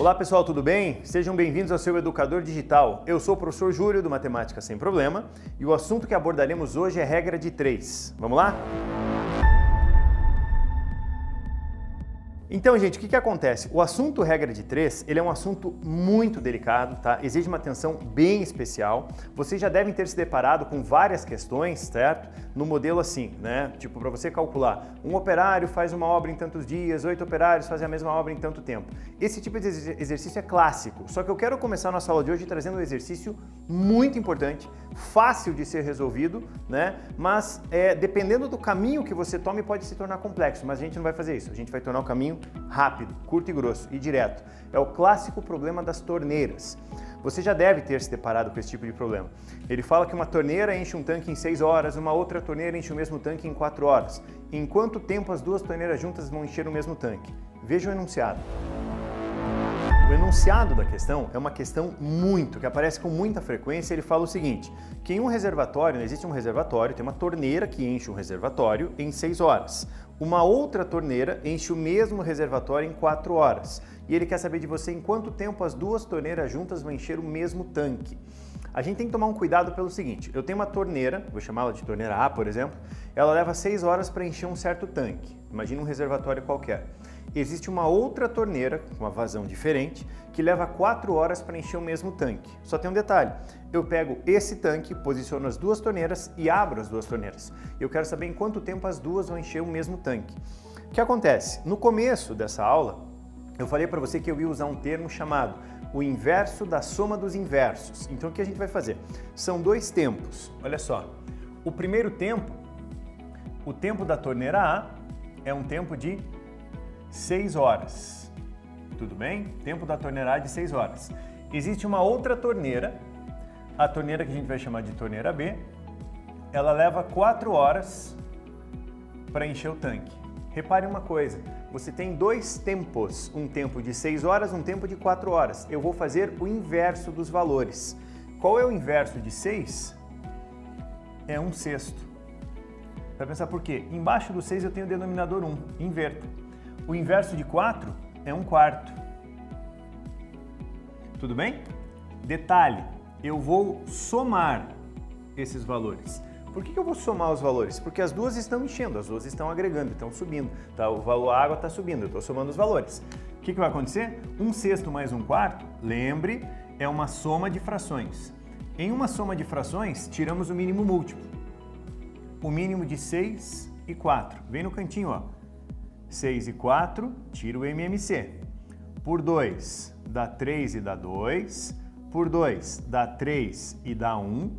Olá pessoal, tudo bem? Sejam bem-vindos ao seu Educador Digital. Eu sou o professor Júlio do Matemática Sem Problema e o assunto que abordaremos hoje é regra de 3. Vamos lá? Então, gente, o que acontece? O assunto regra de 3, ele é um assunto muito delicado, tá? Exige uma atenção bem especial. Vocês já devem ter se deparado com várias questões, certo? No modelo assim, né? Tipo, para você calcular, um operário faz uma obra em tantos dias, 8 operários fazem a mesma obra em tanto tempo. Esse tipo de exercício é clássico, só que eu quero começar a nossa aula de hoje trazendo um exercício muito importante, fácil de ser resolvido, né? Mas dependendo do caminho que você tome, pode se tornar complexo, mas a gente não vai fazer isso. A gente vai tornar o caminho rápido, curto e grosso e direto. É o clássico problema das torneiras. Você já deve ter se deparado com esse tipo de problema. Ele fala que uma torneira enche um tanque em 6 horas, uma outra torneira enche o mesmo tanque em 4 horas. Em quanto tempo as duas torneiras juntas vão encher o mesmo tanque? Veja o enunciado. O enunciado da questão é uma questão que aparece com muita frequência. Ele fala o seguinte, que em um reservatório, existe um reservatório, tem uma torneira que enche um reservatório em 6 horas. Uma outra torneira enche o mesmo reservatório em 4 horas. E ele quer saber de você em quanto tempo as duas torneiras juntas vão encher o mesmo tanque. A gente tem que tomar um cuidado pelo seguinte, eu tenho uma torneira, vou chamá-la de torneira A, por exemplo, ela leva 6 horas para encher um certo tanque. Imagina um reservatório qualquer. Existe uma outra torneira, com uma vazão diferente, que leva 4 horas para encher o mesmo tanque. Só tem um detalhe, eu pego esse tanque, posiciono as duas torneiras e abro as duas torneiras. Eu quero saber em quanto tempo as duas vão encher o mesmo tanque. O que acontece? No começo dessa aula, eu falei para você que eu ia usar um termo chamado o inverso da soma dos inversos. Então o que a gente vai fazer? São dois tempos, olha só. O primeiro tempo, o tempo da torneira A é um tempo de 6 horas, tudo bem? Tempo da torneira A de 6 horas. Existe uma outra torneira, a torneira que a gente vai chamar de torneira B, ela leva 4 horas para encher o tanque. Repare uma coisa, você tem dois tempos, um tempo de 6 horas, um tempo de 4 horas. Eu vou fazer o inverso dos valores. Qual é o inverso de 6? É 1/6. Vai pensar por quê? Embaixo do 6 eu tenho o denominador 1, inverto. O inverso de 4 é 1/4. Tudo bem? Detalhe, eu vou somar esses valores. Por que eu vou somar os valores? Porque as duas estão enchendo, as duas estão agregando, estão subindo. Tá? O valor a água está subindo, eu estou somando os valores. O que vai acontecer? 1/6 mais 1/4, lembre, é uma soma de frações. Em uma soma de frações, tiramos o mínimo múltiplo. O mínimo de 6 e 4. Vem no cantinho, ó. 6 e 4, tira o MMC. Por 2, dá 3 e dá 2. Por 2, dá 3 e dá 1.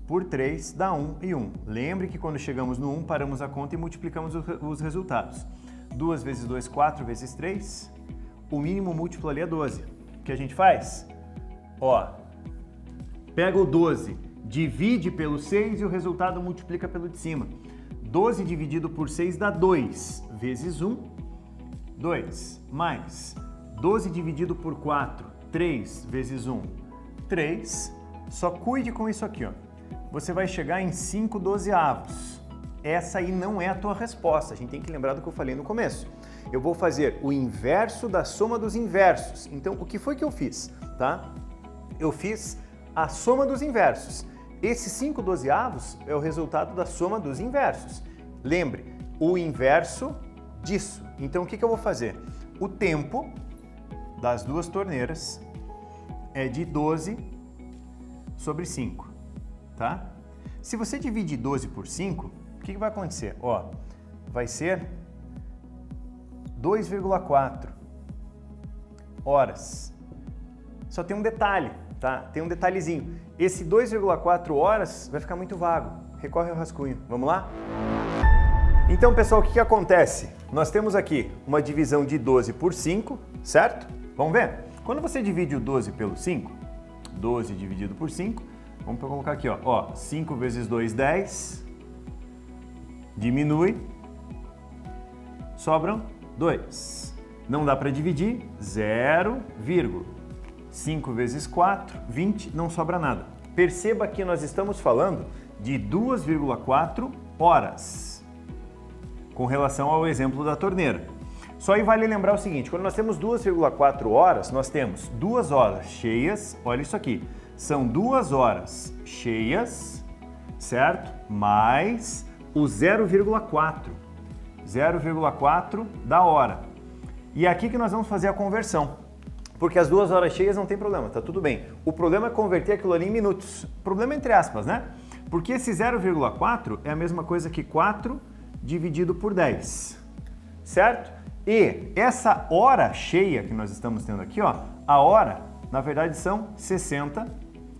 Por 3, dá 1 e 1. Lembre que quando chegamos no 1, paramos a conta e multiplicamos os resultados. 2 vezes 2, 4 vezes 3. O mínimo múltiplo ali é 12. O que a gente faz? Ó, pega o 12, divide pelo 6 e o resultado multiplica pelo de cima. 12 dividido por 6 dá 2, vezes 1, 2, mais 12 dividido por 4, 3 vezes 1, 3. Só cuide com isso aqui, ó. Você vai chegar em 5/12. Essa aí não é a tua resposta, a gente tem que lembrar do que eu falei no começo. Eu vou fazer o inverso da soma dos inversos. Então, o que foi que eu fiz, tá? Eu fiz a soma dos inversos. Esse 5/12 é o resultado da soma dos inversos. Lembre, o inverso disso. Então, o que eu vou fazer? O tempo das duas torneiras é de 12/5, tá? Se você dividir 12 por 5, o que vai acontecer? Ó, vai ser 2,4 horas. Só tem um detalhe, tá? Tem um detalhezinho. Esse 2,4 horas vai ficar muito vago. Recorre ao rascunho. Vamos lá? Então, pessoal, o que acontece? Nós temos aqui uma divisão de 12 por 5, certo? Vamos ver? Quando você divide o 12 pelo 5, 12 dividido por 5, vamos colocar aqui, ó, 5 vezes 2, 10, diminui, sobram 2. Não dá para dividir, 0, 5 vezes 4, 20, não sobra nada. Perceba que nós estamos falando de 2,4 horas, com relação ao exemplo da torneira. Só aí vale lembrar o seguinte, quando nós temos 2,4 horas, nós temos 2 horas cheias, olha isso aqui, são 2 horas cheias, certo? Mais o 0,4 da hora. E é aqui que nós vamos fazer a conversão, porque as 2 horas cheias não tem problema, tá tudo bem. O problema é converter aquilo ali em minutos, problema entre aspas, né? Porque esse 0,4 é a mesma coisa que 4 dividido por 10, certo? E essa hora cheia que nós estamos tendo aqui, ó, a hora, na verdade, são 60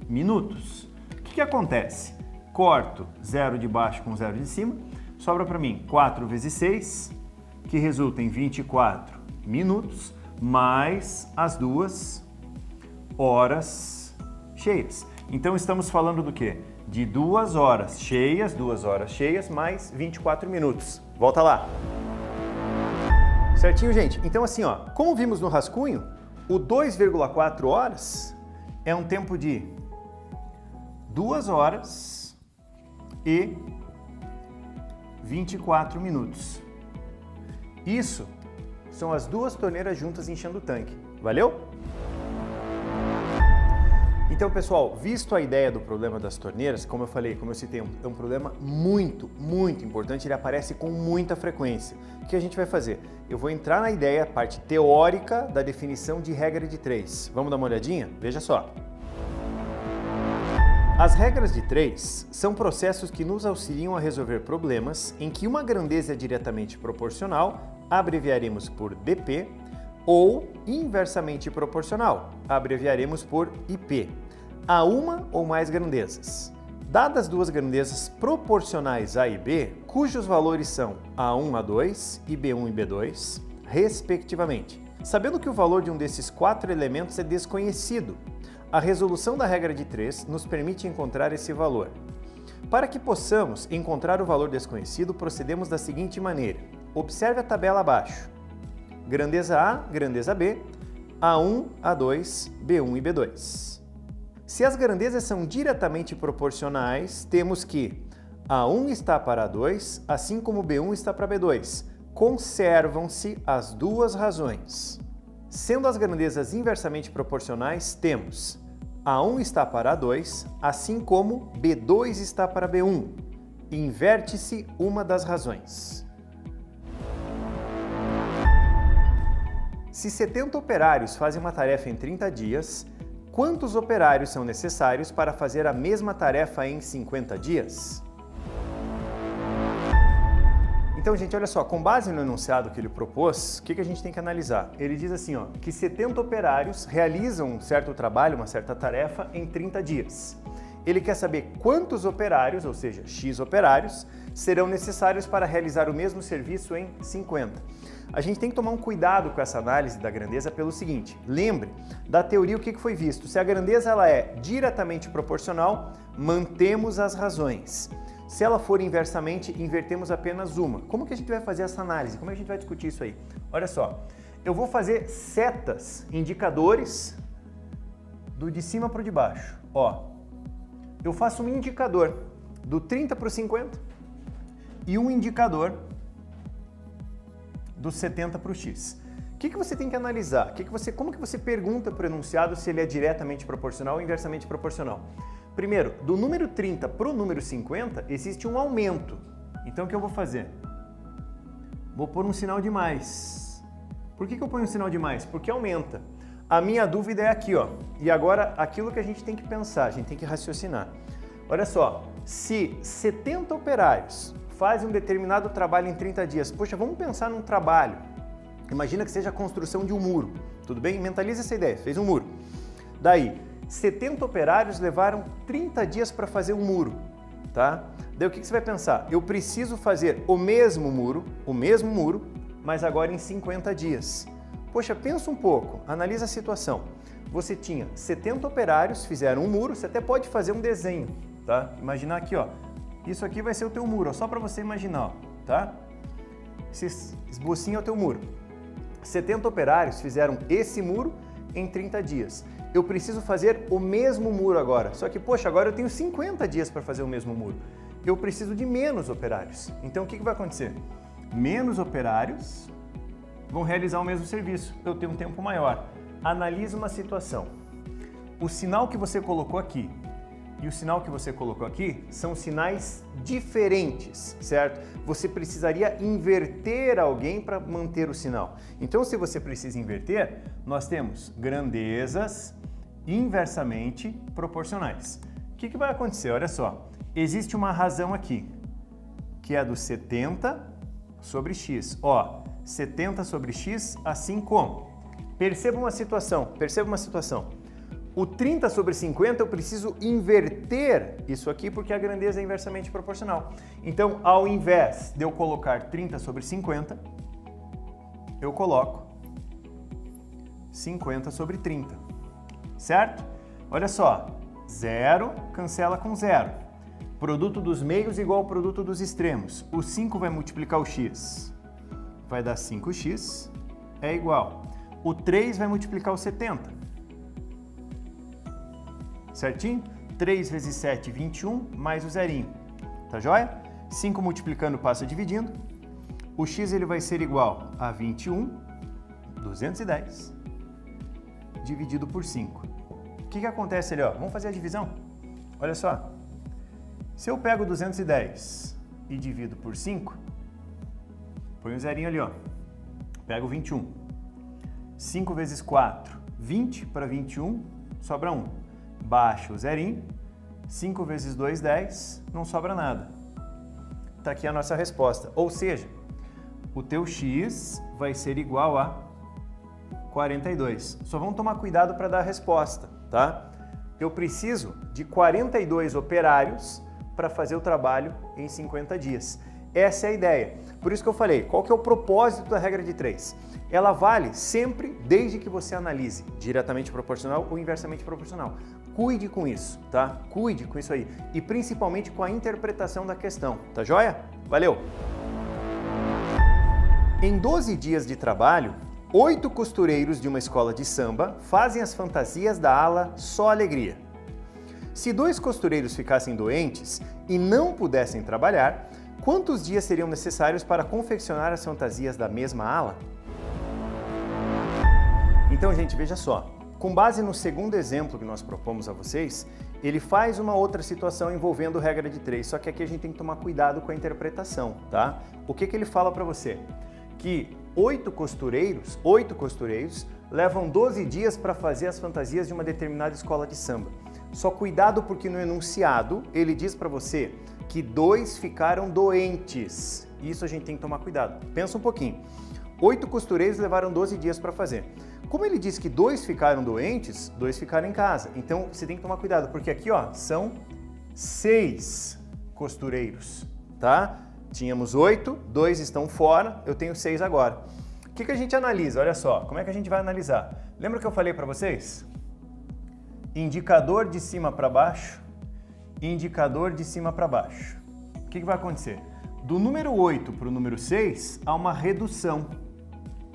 minutos. O que acontece? Corto 0 de baixo com 0 de cima, sobra para mim 4 vezes 6, que resulta em 24 minutos, mais as 2 horas cheias. Então, estamos falando do quê? De 2 horas cheias, mais 24 minutos. Volta lá. Certinho, gente? Então, assim, ó, como vimos no rascunho, o 2,4 horas é um tempo de 2 horas e 24 minutos. Isso são as 2 torneiras juntas enchendo o tanque. Valeu? Então, pessoal, visto a ideia do problema das torneiras, como eu falei, como eu citei, é um problema muito importante, ele aparece com muita frequência. O que a gente vai fazer? Eu vou entrar na ideia, parte teórica da definição de regra de 3. Vamos dar uma olhadinha? Veja só. As regras de 3 são processos que nos auxiliam a resolver problemas em que uma grandeza é diretamente proporcional, abreviaremos por BP, ou inversamente proporcional, abreviaremos por IP, a uma ou mais grandezas. Dadas 2 grandezas proporcionais A e B, cujos valores são A1, A2 e B1 e B2, respectivamente. Sabendo que o valor de um desses 4 elementos é desconhecido, a resolução da regra de 3 nos permite encontrar esse valor. Para que possamos encontrar o valor desconhecido, procedemos da seguinte maneira. Observe a tabela abaixo. Grandeza A, grandeza B, A1, A2, B1 e B2. Se as grandezas são diretamente proporcionais, temos que A1 está para A2, assim como B1 está para B2. Conservam-se as 2 razões. Sendo as grandezas inversamente proporcionais, temos A1 está para A2, assim como B2 está para B1. Inverte-se uma das razões. Se 70 operários fazem uma tarefa em 30 dias, quantos operários são necessários para fazer a mesma tarefa em 50 dias? Então, gente, olha só, com base no enunciado que ele propôs, o que a gente tem que analisar? Ele diz assim, ó, que 70 operários realizam um certo trabalho, uma certa tarefa, em 30 dias. Ele quer saber quantos operários, ou seja, X operários, serão necessários para realizar o mesmo serviço em 50. A gente tem que tomar um cuidado com essa análise da grandeza pelo seguinte, lembre da teoria o que foi visto, se a grandeza ela é diretamente proporcional, mantemos as razões. Se ela for inversamente, invertemos apenas uma. Como que a gente vai fazer essa análise? Como é que a gente vai discutir isso aí? Olha só, eu vou fazer setas, indicadores, do de cima para o de baixo. Ó, eu faço um indicador do 30 para o 50 e um indicador do 70 para o X. O que você tem que analisar? Como que você pergunta para o enunciado se ele é diretamente proporcional ou inversamente proporcional? Primeiro, do número 30 para o número 50, existe um aumento. Então, o que eu vou fazer? Vou pôr um sinal de mais. Por que eu ponho um sinal de mais? Porque aumenta. A minha dúvida é aqui, ó. E agora, aquilo que a gente tem que pensar, a gente tem que raciocinar. Olha só, se 70 operários fazem um determinado trabalho em 30 dias, poxa, vamos pensar num trabalho. Imagina que seja a construção de um muro, tudo bem? Mentaliza essa ideia, fez um muro. Daí, 70 operários levaram 30 dias para fazer um muro, tá? Daí o que você vai pensar? Eu preciso fazer o mesmo muro, mas agora em 50 dias. Poxa, pensa um pouco, analisa a situação. Você tinha 70 operários, fizeram um muro, você até pode fazer um desenho, tá? Imaginar aqui, ó, isso aqui vai ser o teu muro, ó, só para você imaginar, ó, tá? Esse esbocinho é o teu muro. 70 operários fizeram esse muro em 30 dias. Eu preciso fazer o mesmo muro agora, só que, poxa, agora eu tenho 50 dias para fazer o mesmo muro. Eu preciso de menos operários. Então, o que vai acontecer? Menos operários vão realizar o mesmo serviço. Eu tenho um tempo maior. Analise uma situação. O sinal que você colocou aqui e o sinal que você colocou aqui são sinais diferentes, certo? Você precisaria inverter alguém para manter o sinal. Então, se você precisa inverter, nós temos grandezas inversamente proporcionais. O que vai acontecer? Olha só, existe uma razão aqui, que é do 70 sobre x. Ó, 70 sobre x, assim como. Perceba uma situação. O 30 sobre 50 eu preciso inverter isso aqui porque a grandeza é inversamente proporcional. Então, ao invés de eu colocar 30 sobre 50, eu coloco 50 sobre 30, certo? Olha só, 0 cancela com 0. Produto dos meios igual ao produto dos extremos. O 5 vai multiplicar o x, vai dar 5x, é igual. O 3 vai multiplicar o 70. Certinho? 3 vezes 7, 21, mais o zerinho. Tá joia? 5 multiplicando passa dividindo. O x ele vai ser igual a 21, 210, dividido por 5. O que acontece ali? Ó? Vamos fazer a divisão? Olha só. Se eu pego 210 e divido por 5, põe um zerinho ali, ó. Pego 21. 5 vezes 4, 20 para 21, sobra 1. Baixa o zerinho, 5 vezes 2, 10, não sobra nada. Está aqui a nossa resposta. Ou seja, o teu x vai ser igual a 42. Só vamos tomar cuidado para dar a resposta, tá? Eu preciso de 42 operários para fazer o trabalho em 50 dias. Essa é a ideia. Por isso que eu falei, qual que é o propósito da regra de 3? Ela vale sempre desde que você analise diretamente proporcional ou inversamente proporcional. Cuide com isso, tá? Cuide com isso aí. E principalmente com a interpretação da questão, tá joia? Valeu! Em 12 dias de trabalho, 8 costureiros de uma escola de samba fazem as fantasias da ala Só Alegria. Se 2 costureiros ficassem doentes e não pudessem trabalhar, quantos dias seriam necessários para confeccionar as fantasias da mesma ala? Então, gente, veja só. Com base no segundo exemplo que nós propomos a vocês, ele faz uma outra situação envolvendo regra de 3, só que aqui a gente tem que tomar cuidado com a interpretação, tá? O que ele fala para você? Que 8 costureiros levam 12 dias para fazer as fantasias de uma determinada escola de samba. Só cuidado porque no enunciado ele diz para você que 2 ficaram doentes. Isso a gente tem que tomar cuidado. Pensa um pouquinho. 8 costureiros levaram 12 dias para fazer. Como ele diz que 2 ficaram doentes, 2 ficaram em casa. Então você tem que tomar cuidado, porque aqui ó, são 6 costureiros, tá? Tínhamos 8, 2 estão fora, eu tenho 6 agora. O que a gente analisa? Olha só, como é que a gente vai analisar? Lembra que eu falei para vocês? Indicador de cima para baixo, indicador de cima para baixo. O que vai acontecer? Do número 8 para o número 6, há uma redução.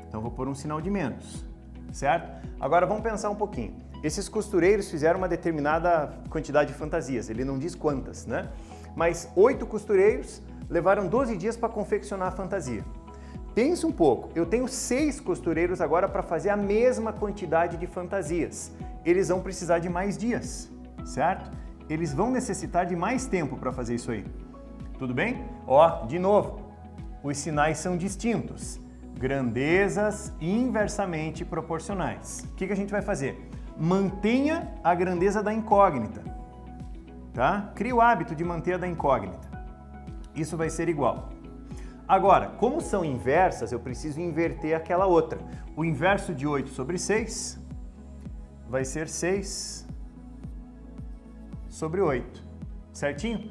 Então vou pôr um sinal de menos, certo? Agora vamos pensar um pouquinho. Esses costureiros fizeram uma determinada quantidade de fantasias, ele não diz quantas, né? Mas 8 costureiros levaram 12 dias para confeccionar a fantasia. Pensa um pouco, eu tenho 6 costureiros agora para fazer a mesma quantidade de fantasias. Eles vão precisar de mais dias, certo? Eles vão necessitar de mais tempo para fazer isso aí. Tudo bem? Ó, de novo, os sinais são distintos. Grandezas inversamente proporcionais. O que a gente vai fazer? Mantenha a grandeza da incógnita, tá? Crie o hábito de manter a da incógnita. Isso vai ser igual. Agora, como são inversas, eu preciso inverter aquela outra. O inverso de 8 sobre 6 vai ser 6 sobre 8, certinho?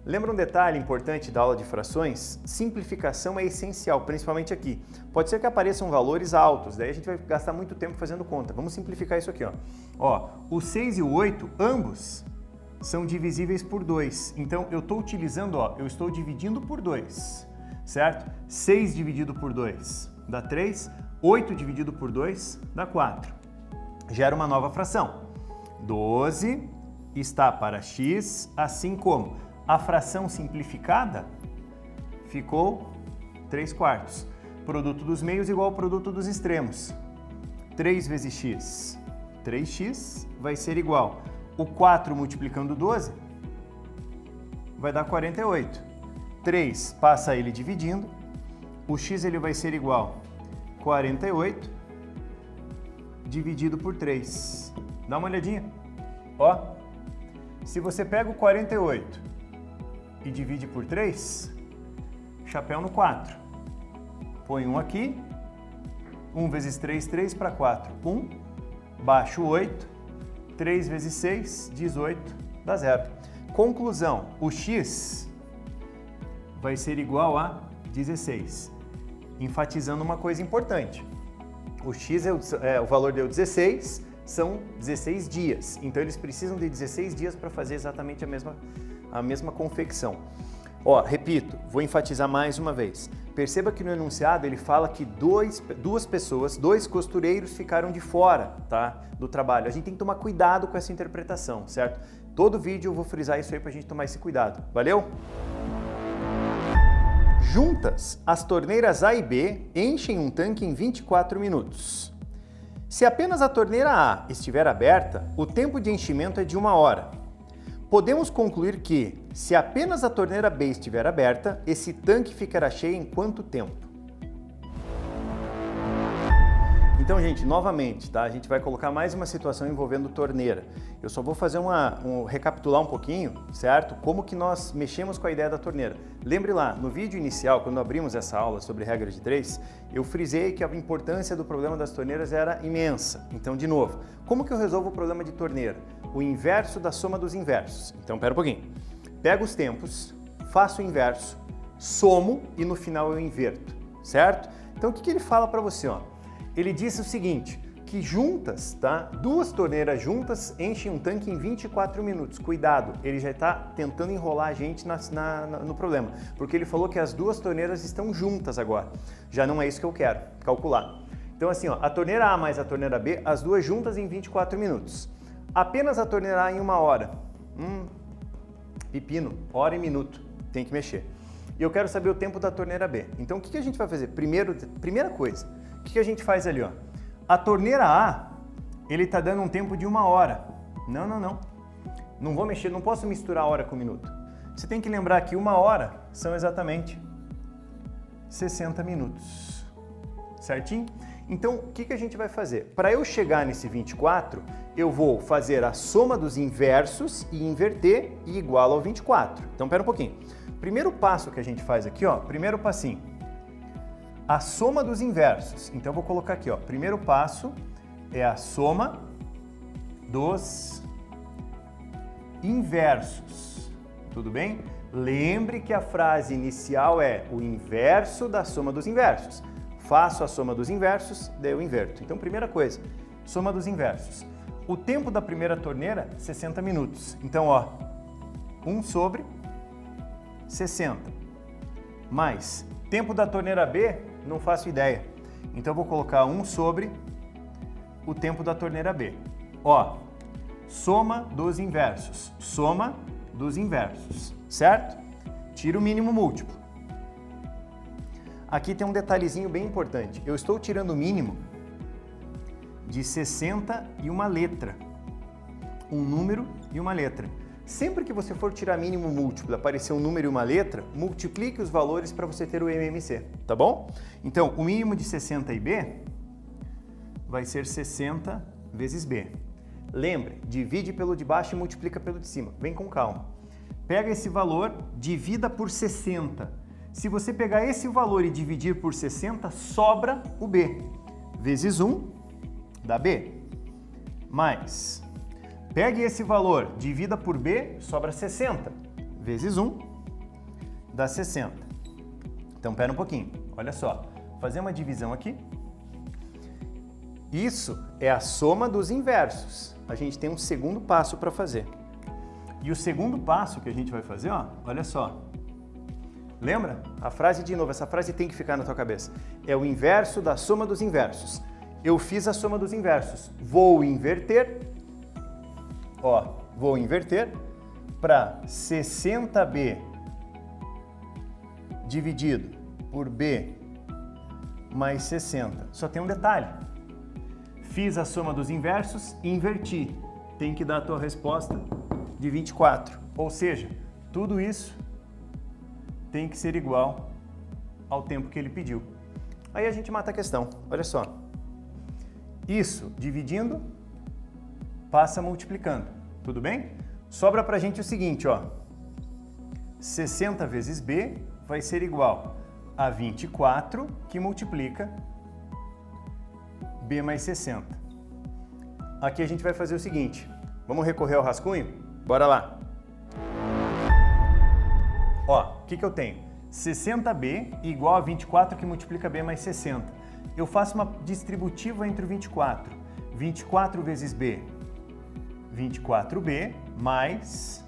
Lembra um detalhe importante da aula de frações? Simplificação é essencial, principalmente aqui. Pode ser que apareçam valores altos, daí a gente vai gastar muito tempo fazendo conta. Vamos simplificar isso aqui, ó. Ó, o 6 e o 8, ambos são divisíveis por 2. Então, eu estou utilizando, ó, eu estou dividindo por 2, certo? 6 dividido por 2 dá 3, 8 dividido por 2 dá 4. Gera uma nova fração. 12 está para x, assim como a fração simplificada ficou 3/4. Produto dos meios igual ao produto dos extremos. 3 vezes x, 3x vai ser igual. O 4 multiplicando 12 vai dar 48. 3 passa ele dividindo. O x ele vai ser igual a 48 dividido por 3. Dá uma olhadinha. Ó, se você pega o 48 e divide por 3, chapéu no 4. Põe 1 aqui. 1 vezes 3, 3 para 4, 1. Baixo 8. 3 vezes 6, 18, dá 0. Conclusão, o x vai ser igual a 16. Enfatizando uma coisa importante. O x, o valor deu 16, são 16 dias. Então, eles precisam de 16 dias para fazer exatamente a mesma confecção. Ó, repito, vou enfatizar mais uma vez. Perceba que no enunciado ele fala que duas pessoas, 2 costureiros ficaram de fora, tá, do trabalho. A gente tem que tomar cuidado com essa interpretação, certo? Todo vídeo eu vou frisar isso aí para a gente tomar esse cuidado. Valeu? Juntas, as torneiras A e B enchem um tanque em 24 minutos. Se apenas a torneira A estiver aberta, o tempo de enchimento é de 1 hora. Podemos concluir que, se apenas a torneira B estiver aberta, esse tanque ficará cheio em quanto tempo? Então, gente, novamente, tá? A gente vai colocar mais uma situação envolvendo torneira. Eu só vou fazer recapitular um pouquinho, certo? Como que nós mexemos com a ideia da torneira. Lembre lá, no vídeo inicial, quando abrimos essa aula sobre regra de 3, eu frisei que a importância do problema das torneiras era imensa. Então, de novo, como que eu resolvo o problema de torneira? O inverso da soma dos inversos. Então, pera um pouquinho. Pego os tempos, faço o inverso, somo e no final eu inverto, certo? Então, o que ele fala para você, ó? Ele disse o seguinte, que juntas, tá? 2 torneiras juntas enchem um tanque em 24 minutos. Cuidado, ele já está tentando enrolar a gente no problema, porque ele falou que as 2 torneiras estão juntas agora. Já não é isso que eu quero calcular. Então assim, ó, a torneira A mais a torneira B, as 2 juntas em 24 minutos. Apenas a torneira A em 1 hora. Pepino, hora e minuto, tem que mexer. E eu quero saber o tempo da torneira B. Então o que a gente vai fazer? Primeira coisa, o que a gente faz ali, ó? A torneira A, ele está dando um tempo de 1 hora. Não. Não vou mexer, não posso misturar hora com minuto. Você tem que lembrar que 1 hora são exatamente 60 minutos. Certinho? Então, o que a gente vai fazer? Para eu chegar nesse 24, eu vou fazer a soma dos inversos e inverter e igual ao 24. Então, pera um pouquinho. Primeiro passo que a gente faz aqui, ó, primeiro passinho. A soma dos inversos. Então, eu vou colocar aqui, ó, primeiro passo é a soma dos inversos. Tudo bem? Lembre que a frase inicial é o inverso da soma dos inversos. Faço a soma dos inversos, daí eu inverto. Então, primeira coisa, soma dos inversos. O tempo da primeira torneira, 60 minutos. Então, ó, 1 sobre 60. Mais tempo da torneira B, não faço ideia. Então, eu vou colocar 1 sobre o tempo da torneira B. Ó, soma dos inversos. Soma dos inversos, certo? Tira o mínimo múltiplo. Aqui tem um detalhezinho bem importante. Eu estou tirando o mínimo de 60 e uma letra. Um número e uma letra. Sempre que você for tirar mínimo múltiplo, aparecer um número e uma letra, multiplique os valores para você ter o MMC, tá bom? Então, o mínimo de 60 e B vai ser 60 vezes B. Lembre, divide pelo de baixo e multiplica pelo de cima. Vem com calma. Pega esse valor, divida por 60. Se você pegar esse valor e dividir por 60, sobra o B. Vezes 1 dá B. Mais, pegue esse valor, divida por B, sobra 60. Vezes 1 dá 60. Então, pera um pouquinho. Olha só. Vou fazer uma divisão aqui. Isso é a soma dos inversos. A gente tem um segundo passo para fazer. E o segundo passo que a gente vai fazer, ó, olha só. Lembra? A frase de novo, essa frase tem que ficar na tua cabeça. É o inverso da soma dos inversos. Eu fiz a soma dos inversos. Vou inverter. Ó, vou inverter para 60B dividido por B mais 60. Só tem um detalhe. Fiz a soma dos inversos e inverti. Tem que dar a tua resposta de 24. Ou seja, tudo isso tem que ser igual ao tempo que ele pediu. Aí a gente mata a questão. Olha só. Isso dividindo passa multiplicando. Tudo bem? Sobra pra gente o seguinte, ó. 60 vezes B vai ser igual a 24, que multiplica B mais 60. Aqui a gente vai fazer o seguinte. Vamos recorrer ao rascunho? Bora lá. Ó, o que eu tenho? 60B igual a 24, que multiplica B mais 60. Eu faço uma distributiva entre o 24. 24 vezes B, 24B, mais.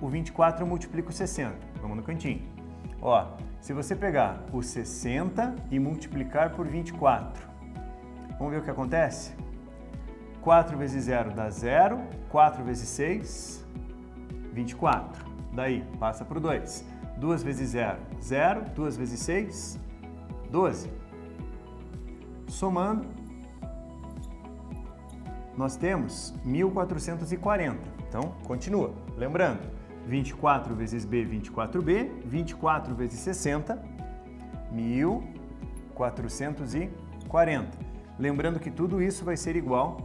O 24 eu multiplico 60. Vamos no cantinho. Ó, se você pegar o 60 e multiplicar por 24, vamos ver o que acontece? 4 vezes 0 dá 0, 4 vezes 6, 24. Daí, passa para o 2. 2 vezes 0, 0. 2 vezes 6, 12. Somando, nós temos 1440. Então, continua. Lembrando, 24 vezes B, 24B. 24 vezes 60, 1440. Lembrando que tudo isso vai ser igual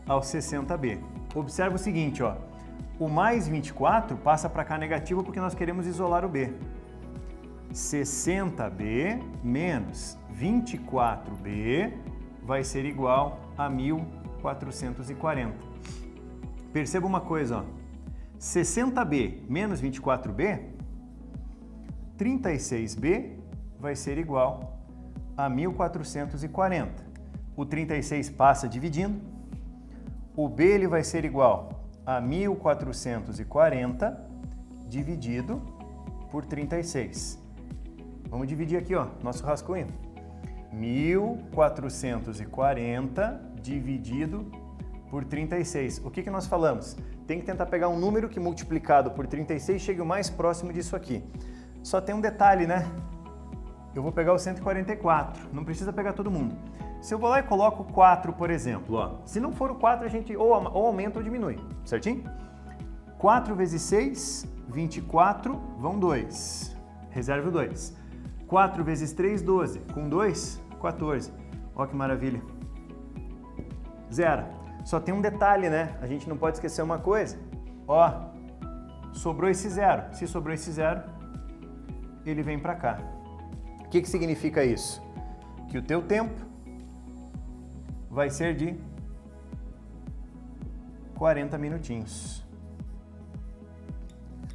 ao 60B. Observa o seguinte, ó. O mais 24 passa para cá negativo porque nós queremos isolar o B. 60B menos 24B vai ser igual a 1440. Perceba uma coisa, ó. 60B menos 24B, 36B vai ser igual a 1440. O 36 passa dividindo. O B ele vai ser igual a 1440 dividido por 36. Vamos dividir aqui, ó, nosso rascunho. 1440 dividido por 36. O que nós falamos? Tem que tentar pegar um número que multiplicado por 36 chegue o mais próximo disso aqui. Só tem um detalhe, né? Eu vou pegar o 144, não precisa pegar todo mundo. Se eu vou lá e coloco 4, por exemplo, ó, se não for o 4, a gente ou aumenta ou diminui, certinho? 4 vezes 6, 24, vão 2. Reserve o 2. 4 vezes 3, 12. Com 2, 14. Ó que maravilha. Zero. Só tem um detalhe, né? A gente não pode esquecer uma coisa. Ó, sobrou esse zero. Se sobrou esse zero, ele vem para cá. O que significa isso? Que o teu tempo vai ser de 40 minutinhos.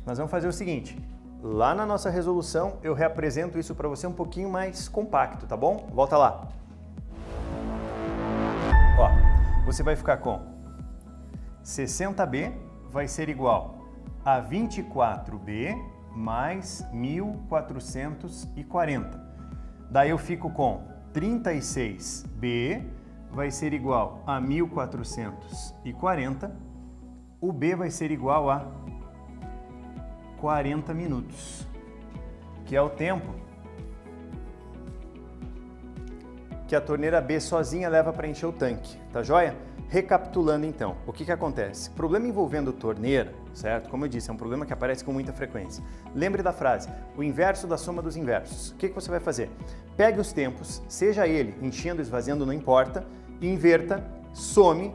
Nós vamos fazer o seguinte. Lá na nossa resolução, eu reapresento isso para você um pouquinho mais compacto, tá bom? Volta lá. Ó, você vai ficar com 60B vai ser igual a 24B mais 1440. Daí eu fico com 36B vai ser igual a 1440. O B vai ser igual a 40 minutos, que é o tempo que a torneira B sozinha leva para encher o tanque, tá joia? Recapitulando então, o que acontece? Problema envolvendo torneira, certo? Como eu disse, é um problema que aparece com muita frequência. Lembre da frase, o inverso da soma dos inversos. O que você vai fazer? Pegue os tempos, seja ele enchendo, esvaziando, não importa, inverta, some,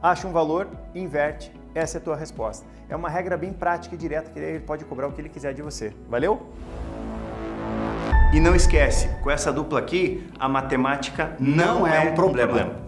acha um valor, inverte, essa é a tua resposta. É uma regra bem prática e direta que ele pode cobrar o que ele quiser de você. Valeu? E não esquece, com essa dupla aqui, a matemática não é um problema.